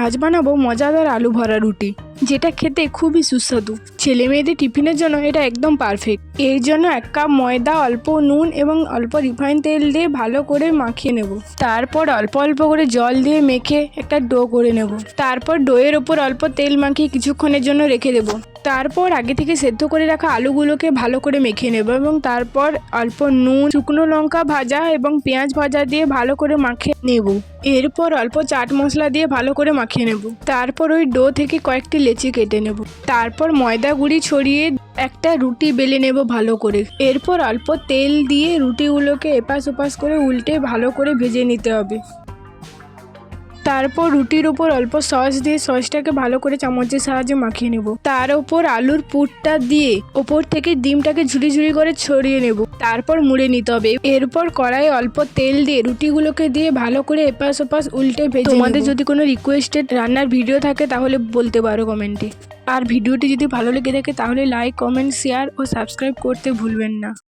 আজ বানাবো মজাদার আলু ভরা রুটি, যেটা খেতে খুবই সুস্বাদু। ছেলে মেয়েদের টিফিনের জন্য এটা একদম পারফেক্ট। এর জন্য 1 কাপ ময়দা, অল্প নুন এবং অল্প রিফাইন তেল দিয়ে ভালো করে মাখিয়ে নেব। তারপর অল্প অল্প করে জল দিয়ে মেখে একটা ডো করে নেব। তারপর ডোয়ের ওপর অল্প তেল মাখিয়ে কিছুক্ষণের জন্য রেখে দেব। তারপর আগে থেকে সেদ্ধ করে রাখা আলুগুলোকে ভালো করে মেখে নেব এবং তারপর অল্প নুন, শুকনো লঙ্কা ভাজা এবং পেঁয়াজ ভাজা দিয়ে ভালো করে মাখিয়ে নেব। এরপর অল্প চাট মশলা দিয়ে ভালো করে মাখিয়ে নেব। তারপর ওই ডো থেকে কয়েকটি লেচি কেটে নেব। তারপর ময়দা গুঁড়ি ছড়িয়ে একটা রুটি বেলে নেব ভালো করে। এরপর অল্প তেল দিয়ে রুটিগুলোকে এপাশ ওপাশ করে উল্টে ভালো করে ভেজে নিতে হবে। তারপর রুটির ওপর অল্প সস দিয়ে সসটাকে ভালো করে চামচের সাহায্যে মাখিয়ে নেব। তার ওপর আলুর পুরটা দিয়ে ওপর থেকে ডিমটাকে ঝুড়ি ঝুড়ি করে ছড়িয়ে নেব। তারপর মুড়ে নিতে হবে। এরপর কড়াইয়ে অল্প তেল দিয়ে রুটিগুলোকে দিয়ে ভালো করে এপাশ ওপাশ উল্টে ভেজে নেব। তোমাদের যদি কোনো রিকোয়েস্টেড রান্নার ভিডিও থাকে তাহলে বলতে পারো কমেন্টে। আর ভিডিওটি যদি ভালো লেগে থাকে তাহলে লাইক, কমেন্ট, শেয়ার ও সাবস্ক্রাইব করতে ভুলবেন না।